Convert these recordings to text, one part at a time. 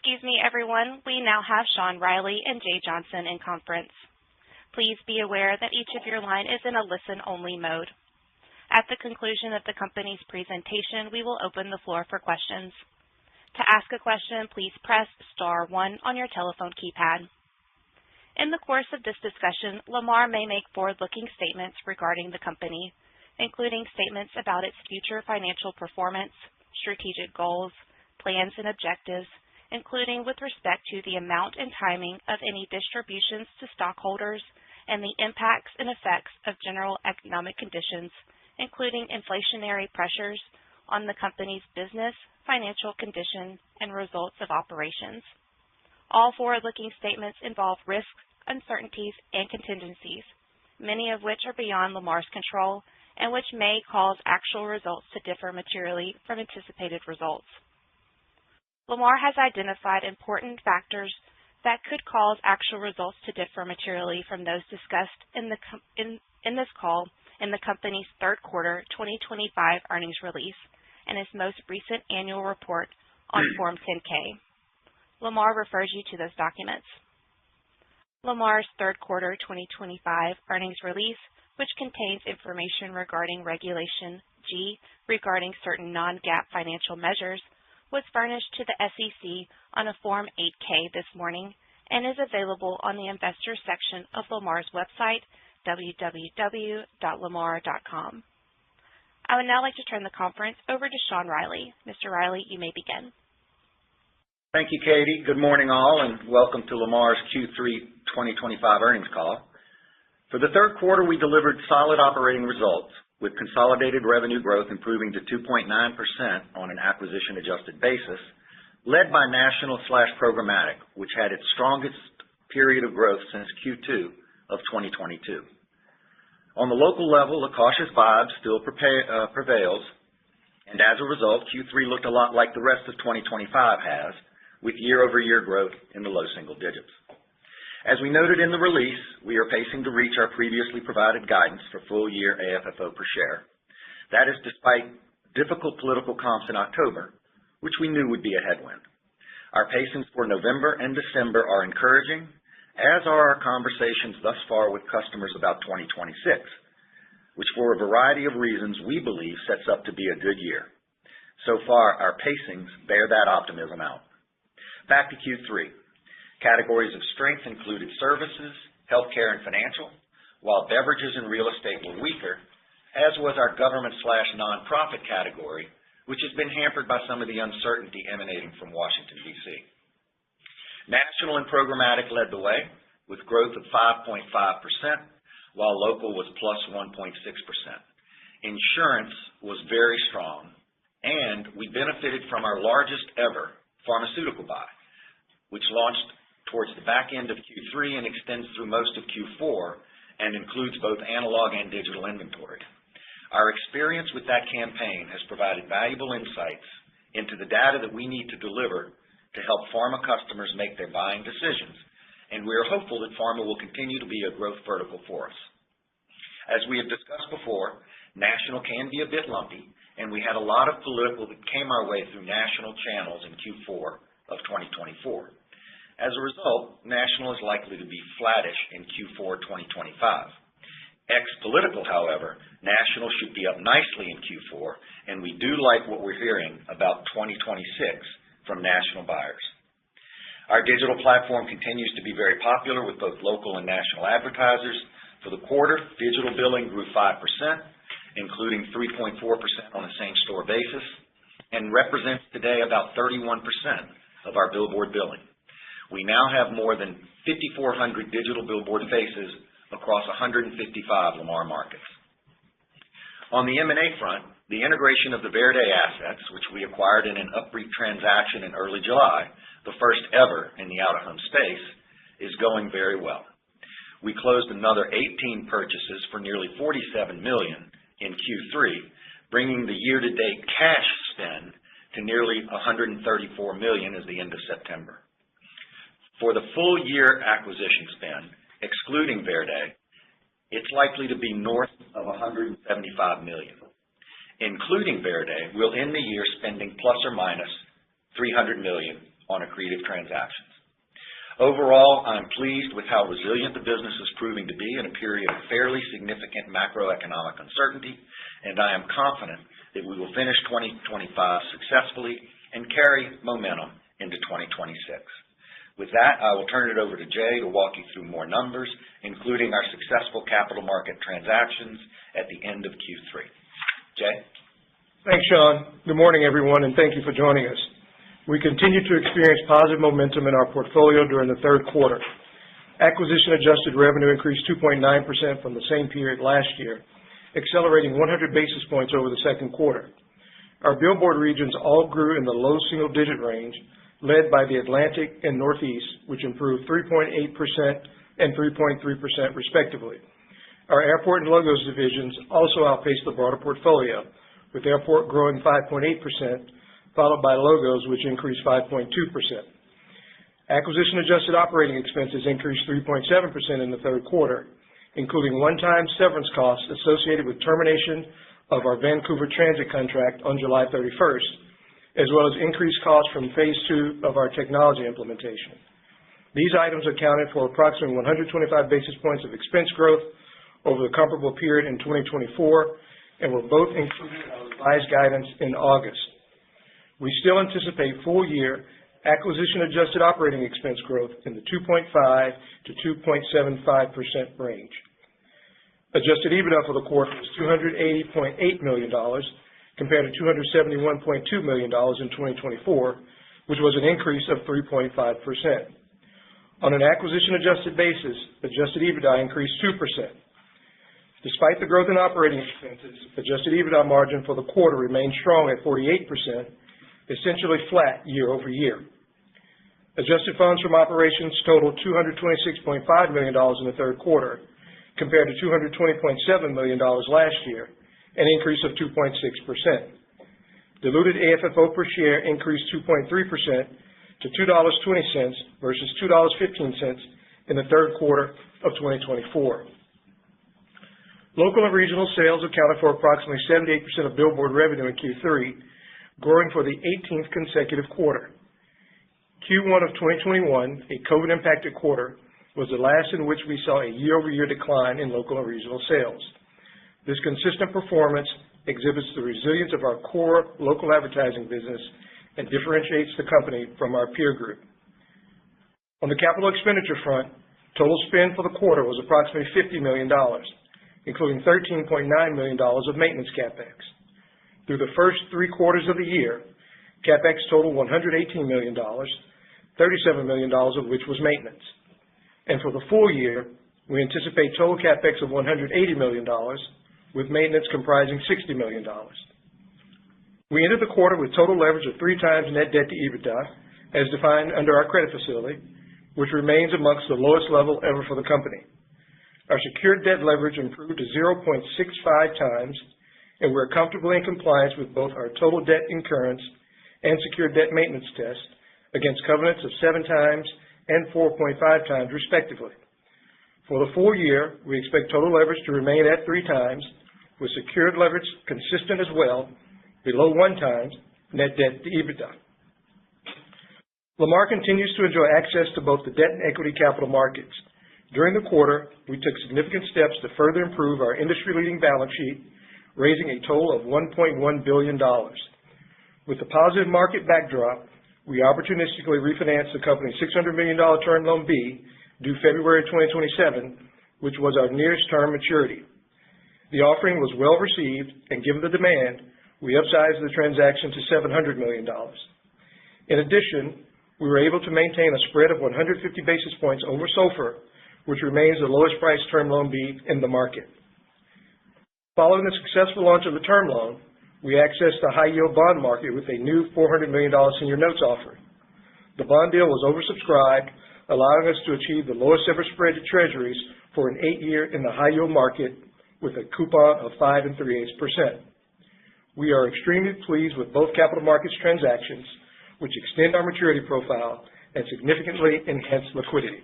Excuse me, everyone. We now have Sean Riley and Jay Johnson in conference. Please be aware that each of your line is in a listen-only mode. At the conclusion of the company's presentation, we will open the floor for questions. To ask a question, please press star 1 on your telephone keypad. In the course of this discussion, Lamar may make forward-looking statements regarding the company, including statements about its future financial performance, strategic goals, plans and objectives, including with respect to the amount and timing of any distributions to stockholders and the impacts and effects of general economic conditions, including inflationary pressures on the company's business, financial condition, and results of operations. All forward-looking statements involve risks, uncertainties, and contingencies, many of which are beyond Lamar's control and which may cause actual results to differ materially from anticipated results. Lamar has identified important factors that could cause actual results to differ materially from those discussed in this call in the company's third quarter 2025 earnings release and its most recent annual report on Form 10-K. Lamar refers you to those documents. Lamar's third quarter 2025 earnings release, which contains information regarding Regulation G regarding certain non-GAAP financial measures, was furnished to the SEC on a Form 8-K this morning and is available on the Investors section of Lamar's website, www.lamar.com. I would now like to turn the conference over to Sean Riley. Mr. Riley, you may begin. Thank you, Katie. Good morning, all, and welcome to Lamar's Q3 2025 earnings call. For the third quarter, we delivered solid operating results, with consolidated revenue growth improving to 2.9% on an acquisition-adjusted basis, led by national/programmatic, which had its strongest period of growth since Q2 of 2022. On the local level, a cautious vibe still prevails, and as a result, Q3 looked a lot like the rest of 2025 has, with year-over-year growth in the low single digits. As we noted in the release, we are pacing to reach our previously provided guidance for full-year AFFO per share. That is despite difficult political comps in October, which we knew would be a headwind. Our pacings for November and December are encouraging, as are our conversations thus far with customers about 2026, which for a variety of reasons we believe sets up to be a good year. So far, our pacings bear that optimism out. Back to Q3. Categories of strength included services, healthcare, and financial, while beverages and real estate were weaker, as was our government/nonprofit category, which has been hampered by some of the uncertainty emanating from Washington, D.C. National and programmatic led the way, with growth of 5.5%, while local was plus 1.6%. Insurance was very strong, and we benefited from our largest ever pharmaceutical buy, which launched towards the back end of Q3 and extends through most of Q4 and includes both analog and digital inventory. Our experience with that campaign has provided valuable insights into the data that we need to deliver to help pharma customers make their buying decisions, and we are hopeful that pharma will continue to be a growth vertical for us. As we have discussed before, national can be a bit lumpy, and we had a lot of political that came our way through national channels in Q4 of 2024. As a result, national is likely to be flattish in Q4 2025. Ex-political, however, national should be up nicely in Q4, and we do like what we're hearing about 2026 from national buyers. Our digital platform continues to be very popular with both local and national advertisers. For the quarter, digital billing grew 5%, including 3.4% on a same-store basis, and represents today about 31% of our billboard billing. We now have more than 5,400 digital billboard faces across 155 Lamar markets. On the M&A front, the integration of the Verde assets, which we acquired in an UPREIT transaction in early July, the first ever in the out-of-home space, is going very well. We closed another 18 purchases for nearly $47 million in Q3, bringing the year-to-date cash spend to nearly $134 million as the end of September. For the full-year acquisition spend, excluding Verde, it's likely to be north of $175 million. Including Verde, we'll end the year spending plus or minus $300 million on accretive transactions. Overall, I'm pleased with how resilient the business is proving to be in a period of fairly significant macroeconomic uncertainty, and I am confident that we will finish 2025 successfully and carry momentum into 2026. With that, I will turn it over to Jay to walk you through more numbers, including our successful capital market transactions at the end of Q3. Jay? Thanks, Sean. Good morning, everyone, and thank you for joining us. We continue to experience positive momentum in our portfolio during the third quarter. Acquisition-adjusted revenue increased 2.9% from the same period last year, accelerating 100 basis points over the second quarter. Our billboard regions all grew in the low single-digit range, led by the Atlantic and Northeast, which improved 3.8% and 3.3% respectively. Our airport and logos divisions also outpaced the broader portfolio, with airport growing 5.8%, followed by logos, which increased 5.2%. Acquisition-adjusted operating expenses increased 3.7% in the third quarter, including one-time severance costs associated with termination of our Vancouver transit contract on July 31st, as well as increased costs from Phase 2 of our technology implementation. These items accounted for approximately 125 basis points of expense growth over the comparable period in 2024, and were both included in our revised guidance in August. We still anticipate full-year acquisition-adjusted operating expense growth in the 2.5 to 2.75% range. Adjusted EBITDA for the quarter was $280.8 million, compared to $271.2 million in 2024, which was an increase of 3.5%. On an acquisition-adjusted basis, adjusted EBITDA increased 2%. Despite the growth in operating expenses, adjusted EBITDA margin for the quarter remained strong at 48%, essentially flat year over year. Adjusted funds from operations totaled $226.5 million in the third quarter, compared to $220.7 million last year, an increase of 2.6%. Diluted AFFO per share increased 2.3% to $2.20 versus $2.15 in the third quarter of 2024. Local and regional sales accounted for approximately 78% of billboard revenue in Q3, growing for the 18th consecutive quarter. Q1 of 2021, a COVID-impacted quarter, was the last in which we saw a year-over-year decline in local and regional sales. This consistent performance exhibits the resilience of our core local advertising business and differentiates the company from our peer group. On the capital expenditure front, total spend for the quarter was approximately $50 million, including $13.9 million of maintenance CapEx. Through the first 3 quarters of the year, CapEx totaled $118 million, $37 million of which was maintenance. And for the full year, we anticipate total CapEx of $180 million, with maintenance comprising $60 million. We ended the quarter with total leverage of 3 times net debt to EBITDA, as defined under our credit facility, which remains amongst the lowest level ever for the company. Our secured debt leverage improved to 0.65 times, and we're comfortably in compliance with both our total debt incurrence and secured debt maintenance test against covenants of 7 times and 4.5 times, respectively. For the full year, we expect total leverage to remain at 3 times, with secured leverage consistent as well, below 1 times net debt to EBITDA. Lamar continues to enjoy access to both the debt and equity capital markets. During the quarter, we took significant steps to further improve our industry-leading balance sheet, raising a total of $1.1 billion. With the positive market backdrop, we opportunistically refinanced the company's $600 million term loan B, due February 2027, which was our nearest term maturity. The offering was well received, and given the demand, we upsized the transaction to $700 million. In addition, we were able to maintain a spread of 150 basis points over SOFR, which remains the lowest priced term loan B in the market. Following the successful launch of the term loan, we accessed the high-yield bond market with a new $400 million senior notes offering. The bond deal was oversubscribed, allowing us to achieve the lowest ever spread to treasuries for an 8-year in the high-yield market with a coupon of 5 3/8%. We are extremely pleased with both capital markets transactions, which extend our maturity profile and significantly enhance liquidity.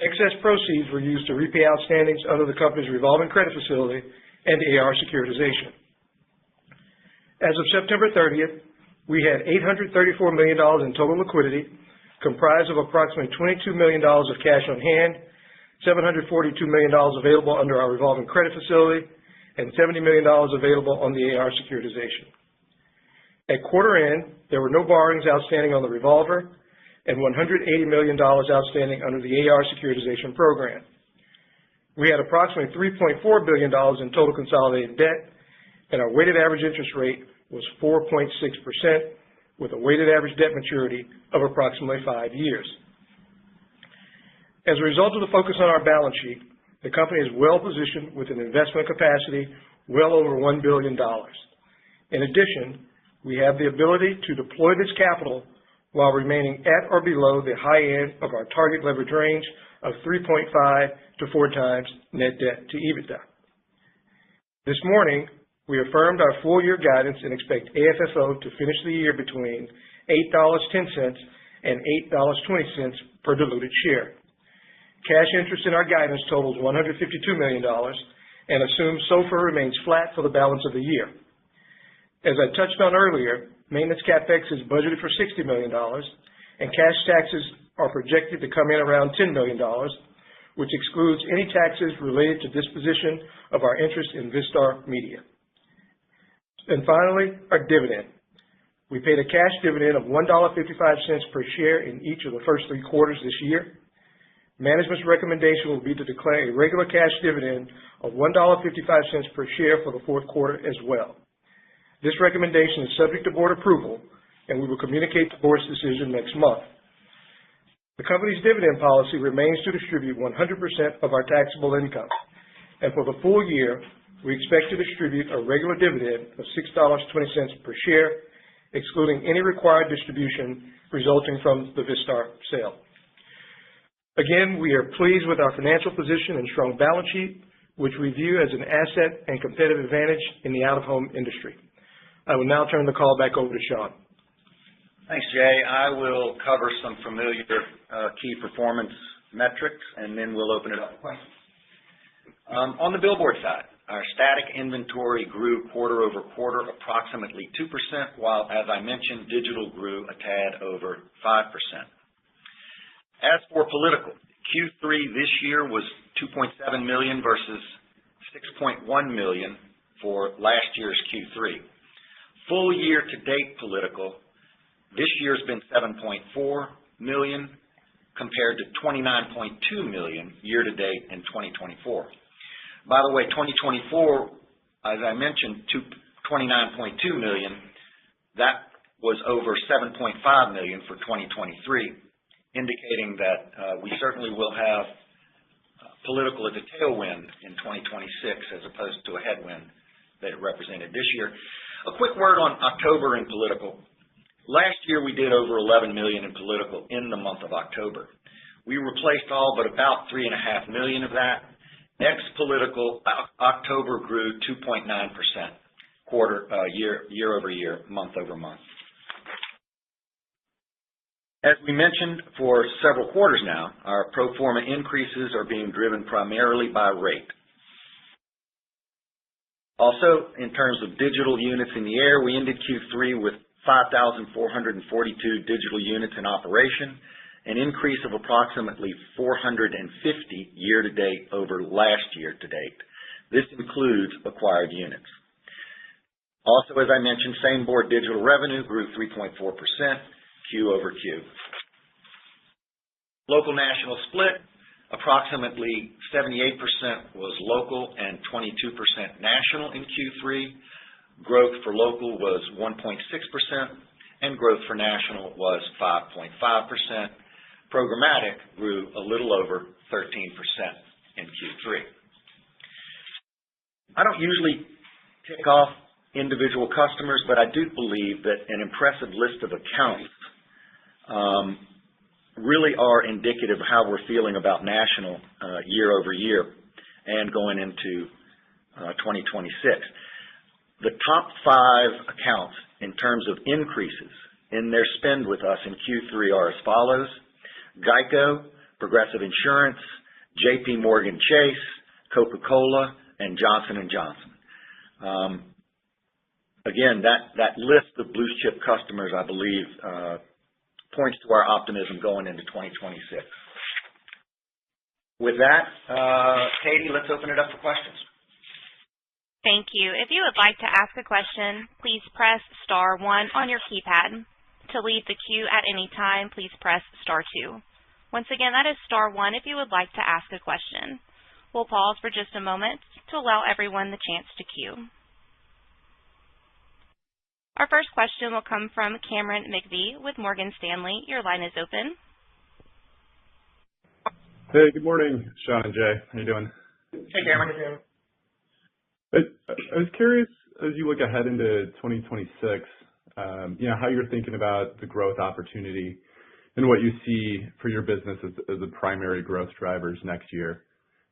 Excess proceeds were used to repay outstandings under the company's revolving credit facility and AR securitization. As of September 30th, We had $834 million in total liquidity, comprised of approximately $22 million of cash on hand, $742 million available under our revolving credit facility, and $70 million available on the AR securitization. At quarter end, there were no borrowings outstanding on the revolver and $180 million outstanding under the AR securitization program. We had approximately $3.4 billion in total consolidated debt, and our weighted average interest rate was 4.6%, with a weighted average debt maturity of approximately 5 years. As a result of the focus on our balance sheet, the company is well positioned with an investment capacity well over $1 billion. In addition, we have the ability to deploy this capital while remaining at or below the high end of our target leverage range of 3.5 to 4 times net debt to EBITDA. This morning, we affirmed our full-year guidance and expect AFFO to finish the year between $8.10 and $8.20 per diluted share. Cash interest in our guidance totals $152 million and assumes SOFR remains flat for the balance of the year. As I touched on earlier, maintenance CapEx is budgeted for $60 million, and cash taxes are projected to come in around $10 million, which excludes any taxes related to disposition of our interest in Vistar Media. And finally, our dividend. We paid a cash dividend of $1.55 per share in each of the first 3 quarters this year. Management's recommendation will be to declare a regular cash dividend of $1.55 per share for the fourth quarter as well. This recommendation is subject to board approval, and we will communicate the board's decision next month. The company's dividend policy remains to distribute 100% of our taxable income, and for the full year, we expect to distribute a regular dividend of $6.20 per share, excluding any required distribution resulting from the Vistar sale. Again, we are pleased with our financial position and strong balance sheet, which we view as an asset and competitive advantage in the out-of-home industry. I will now turn the call back over to Sean. Thanks, Jay. I will cover some familiar key performance metrics, and then we'll open it up for questions. On the billboard side, our static inventory grew quarter over quarter approximately 2%, while, as I mentioned, digital grew a tad over 5%. As for political, Q3 this year was $2.7 million versus $6.1 million for last year's Q3. Full year-to-date political this year's been $7.4 million compared to $29.2 million year-to-date in 2024. By the way, 2024, as I mentioned, $29.2 million, that was over $7.5 million for 2023, indicating that we certainly will have political as a tailwind in 2026 as opposed to a headwind that it represented this year. A quick word on October in political. Last year we did over $11 million in political in the month of October. We replaced all but about $3.5 million of that. Ex-political, October grew 2.9% year over year, month over month. As we mentioned for several quarters now, our pro forma increases are being driven primarily by rate. Also, in terms of digital units in the air, we ended Q3 with 5,442 digital units in operation, an increase of approximately 450 year-to-date over last year-to-date. This includes acquired units. Also, as I mentioned, same-board digital revenue grew 3.4% Q over Q. Local national split, approximately 78% was local and 22% national in Q3. Growth for local was 1.6%, and growth for national was 5.5%. Programmatic grew a little over 13% in Q3. I don't usually tick off individual customers, but I do believe that an impressive list of accounts really are indicative of how we're feeling about national year over year and going into 2026. The top 5 accounts in terms of increases in their spend with us in Q3 are as follows: Geico, Progressive Insurance, JP Morgan Chase, Coca-Cola, and Johnson & Johnson. again, that list of blue chip customers, I believe, points to our optimism going into 2026. With that, Katie, let's open it up for questions. Thank you. If you would like to ask a question, please press star 1 on your keypad. To leave the queue at any time, please press star 2. Once again, that is star 1 if you would like to ask a question. We'll pause for just a moment to allow everyone the chance to queue. Our first question will come from Cameron McVeigh with Morgan Stanley. Your line is open. Hey, good morning, Sean and Jay. How you doing? Hey, Cameron. I was curious, as you look ahead into 2026, how you're thinking about the growth opportunity and what you see for your business as the primary growth drivers next year.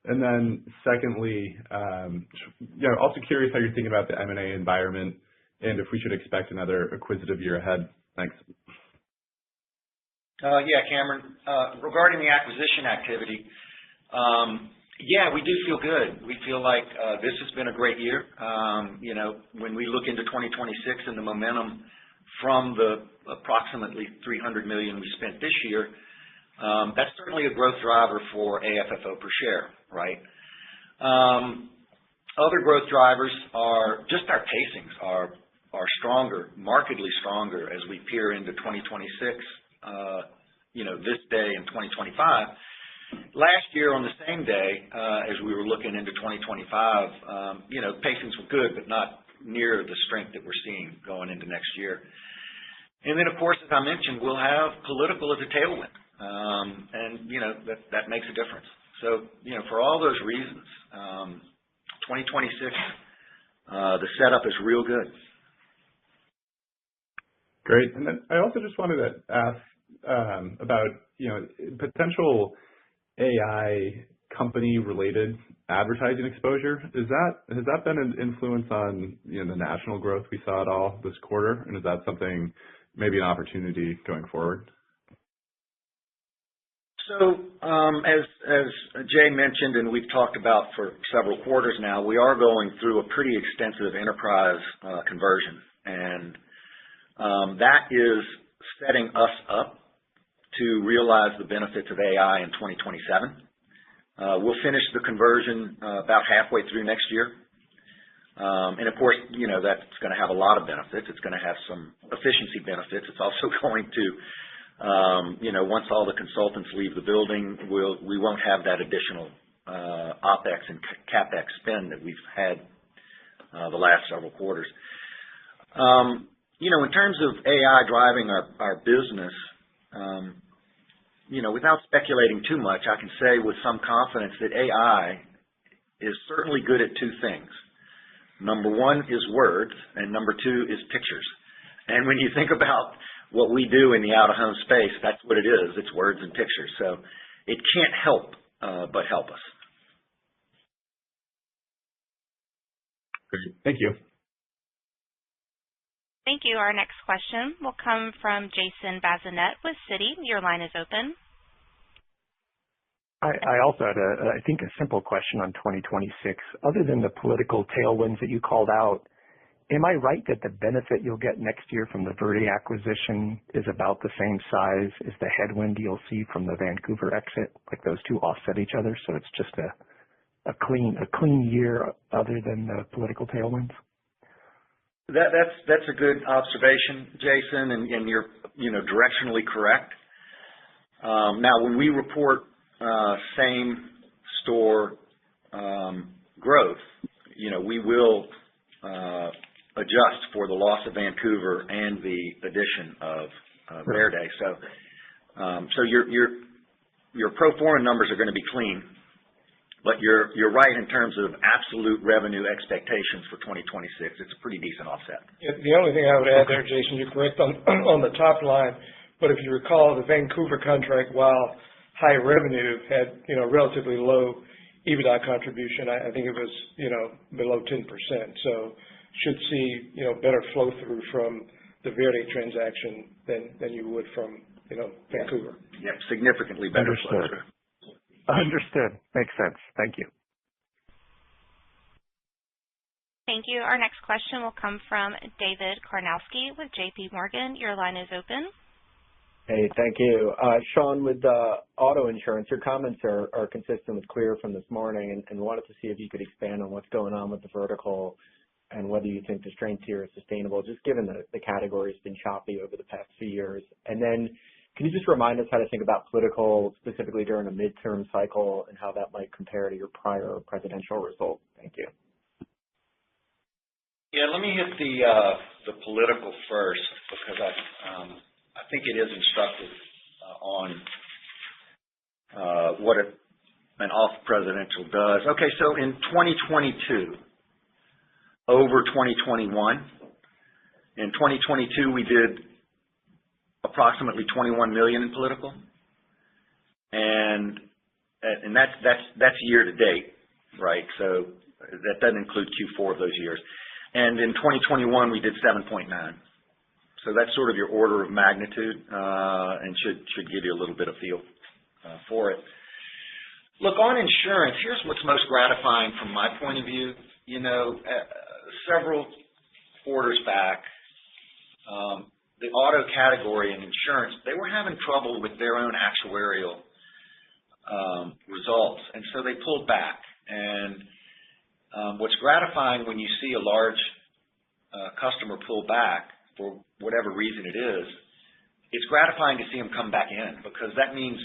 And then secondly, also curious how you're thinking about the M&A environment and if we should expect another acquisitive year ahead. Thanks. Yeah, Cameron. Regarding the acquisition activity, we do feel good. We feel like this has been a great year. When we look into 2026 and the momentum from the approximately $300 million we spent this year, that's certainly a growth driver for AFFO per share, right? Other growth drivers are just our pacings are stronger, markedly stronger as we peer into 2026. This day in 2025. Last year on the same day, as we were looking into 2025, pacings were good, but not near the strength that we're seeing going into next year. And then, of course, as I mentioned, we'll have political as a tailwind, and that makes a difference. So, for all those reasons, 2026, the setup is real good. Great. And then I also just wanted to ask about potential AI company-related advertising exposure. Has that been an influence on the national growth we saw at all this quarter? And is that something, maybe an opportunity going forward? So, as Jay mentioned, and we've talked about for several quarters now, we are going through a pretty extensive enterprise conversion, and that is setting us up to realize the benefits of AI in 2027. We'll finish the conversion about halfway through next year. And of course, that's going to have a lot of benefits. It's going to have some efficiency benefits. It's also going to, once all the consultants leave the building, we won't have that additional OPEX and CAPEX spend that we've had the last several quarters. In terms of AI driving our business, without speculating too much, I can say with some confidence that AI is certainly good at two things. Number one is words, and number two is pictures. And when you think about what we do in the out-of-home space, that's what it is. It's words and pictures. So it can't help but help us. Great. Thank you. Thank you. Our next question will come from Jason Bazinet with Citi. Your line is open. I also had, I think, a simple question on 2026. Other than the political tailwinds that you called out, am I right that the benefit you'll get next year from the Verde acquisition is about the same size as the headwind you'll see from the Vancouver exit? Like those two offset each other, so it's just a clean year other than the political tailwinds? That's a good observation, Jason, and you're directionally correct. Now, when we report same store growth, we will adjust for the loss of Vancouver and the addition of Verde. So your pro forma numbers are going to be clean. But you're right in terms of absolute revenue expectations for 2026. It's a pretty decent offset. The only thing I would add there, Jason, you're correct on the top line. But if you recall, the Vancouver contract, while high revenue, had relatively low EBITDA contribution. I think it was below 10%. So should see better flow through from the Verde transaction than you would from Vancouver. Yep, significantly better flow through. Understood. Makes sense. Thank you. Thank you. Our next question will come from David Karnowski with JP Morgan. Your line is open. Hey, thank you. Sean, with auto insurance, your comments are consistent with Clear from this morning, and wanted to see if you could expand on what's going on with the vertical and whether you think the strength here is sustainable, just given the category has been choppy over the past few years. And then can you just remind us how to think about political, specifically during a midterm cycle, and how that might compare to your prior presidential result? Thank you. Yeah, let me hit the political first, because I think it is instructive on what an off-presidential does. Okay, so in 2022, over 2021, in 2022 we did approximately $21 million in political, and that's year to date, right? So that doesn't include Q4 of those years. And in 2021 we did 7.9. So that's sort of your order of magnitude, and should give you a little bit of feel for it. Look, on insurance, here's what's most gratifying from my point of view. You know, several quarters back, the auto category in insurance, they were having trouble with their own actuarial results, and so they pulled back. And what's gratifying when you see a large customer pull back for whatever reason it is, it's gratifying to see them come back in, because that means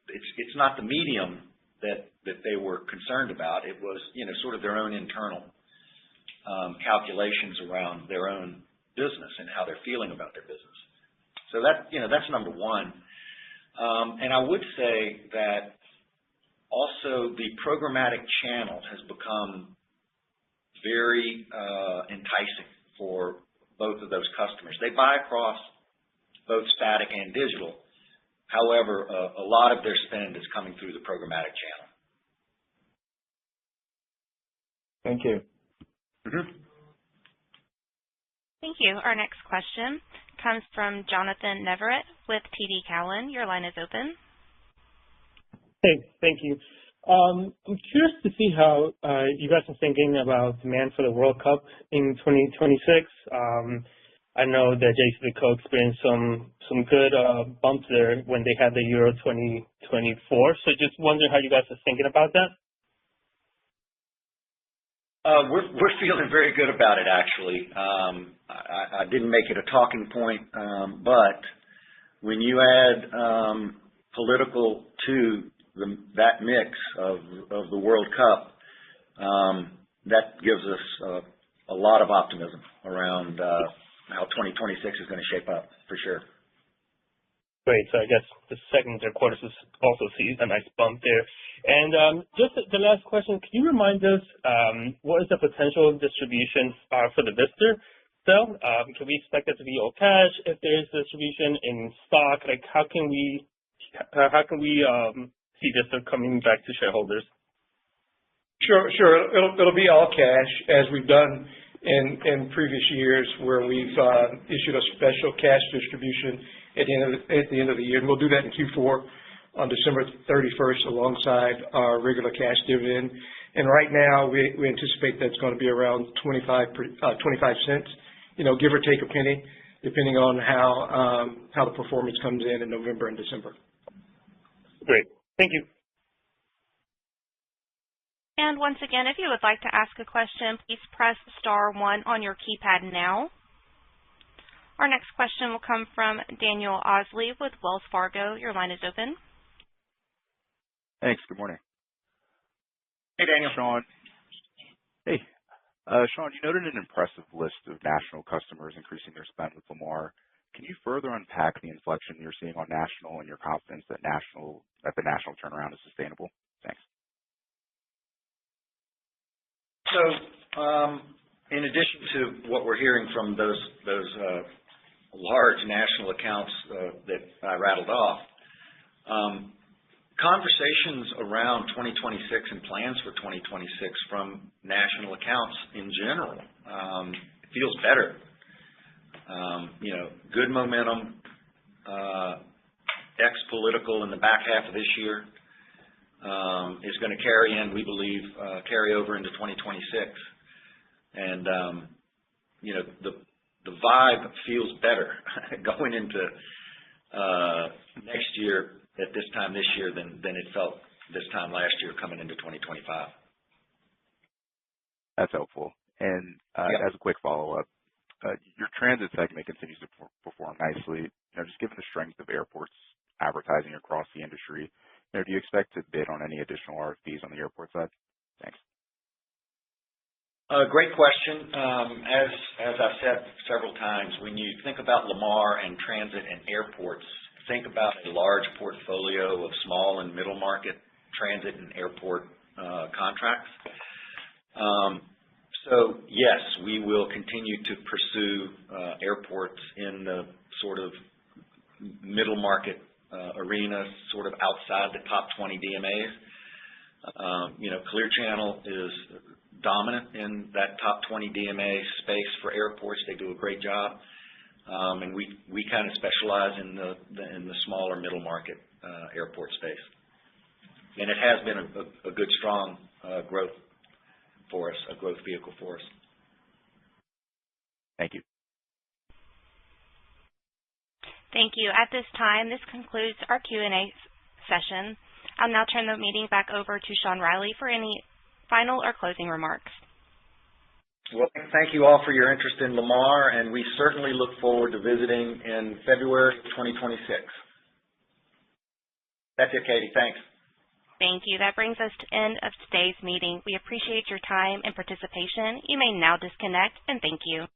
it's not the medium that they were concerned about. It was, you know, sort of their own internal calculations around their own business and how they're feeling about their business. So that, you know, that's number one. And I would say that also the programmatic channel has become very enticing for both of those customers. They buy across both static and digital. However, a lot of their spend is coming through the programmatic channel. Thank you. Mm-hmm. Thank you. Our next question comes from Jonathan Neverett with TD Cowen. Your line is open. Hey, thank you. I'm curious to see how you guys are thinking about demand for the World Cup in 2026. I know that JCDecaux experienced some good bumps there when they had the Euro 2024. So just wondering how you guys are thinking about that. We're feeling very good about it, actually. I didn't make it a talking point, but when you add political to that mix of the World Cup, that gives us a lot of optimism around how 2026 is going to shape up, for sure. Great. So I guess the second and third quarters is also see a nice bump there. And just the last question, can you remind us what is the potential distribution for the Vista sale? Can we expect it to be all cash? If there is distribution in stock, like how can we see Vista coming back to shareholders? Sure. It'll be all cash, as we've done in previous years, where we've issued a special cash distribution at the end of the year, and we'll do that in Q4 on December 31st alongside our regular cash dividend. And right now we anticipate that's going to be around 25 cents, give or take a penny, depending on how the performance comes in November and December. Great. Thank you. And once again, if you would like to ask a question, please press *1 on your keypad now. Our next question will come from Daniel Osley with Wells Fargo. Your line is open. Thanks. Good morning. Hey, Daniel. Sean. Hey. Sean, you noted an impressive list of national customers increasing their spend with Lamar. Can you further unpack the inflection you're seeing on national and your confidence that the national turnaround is sustainable? Thanks. So, in addition to what we're hearing from those large national accounts that I rattled off, conversations around 2026 and plans for 2026 from national accounts in general feels better. Good momentum, ex-political in the back half of this year is going to carry over into 2026. And the vibe feels better going into next year at this time this year than it felt this time last year coming into 2025. That's helpful. And as a quick follow-up, your transit segment continues to perform nicely. Just given the strength of airports advertising across the industry, do you expect to bid on any additional RFPs on the airport side? Thanks. Great question. As I've said several times, when you think about Lamar and transit and airports, think about a large portfolio of small and middle market transit and airport contracts. So yes, we will continue to pursue airports in the sort of middle market arena, sort of outside the top 20 DMAs. Clear Channel is dominant in that top 20 DMA space for airports. They do a great job, and we kind of specialize in the smaller middle market airport space. And it has been a good, strong growth for us, a growth vehicle for us. Thank you. Thank you. At this time, this concludes our Q&A session. I'll now turn the meeting back over to Sean Riley for any final or closing remarks. Well, thank you all for your interest in Lamar, and we certainly look forward to visiting in February 2026. That's it, Katie. Thanks. Thank you. That brings us to the end of today's meeting. We appreciate your time and participation. You may now disconnect, and thank you.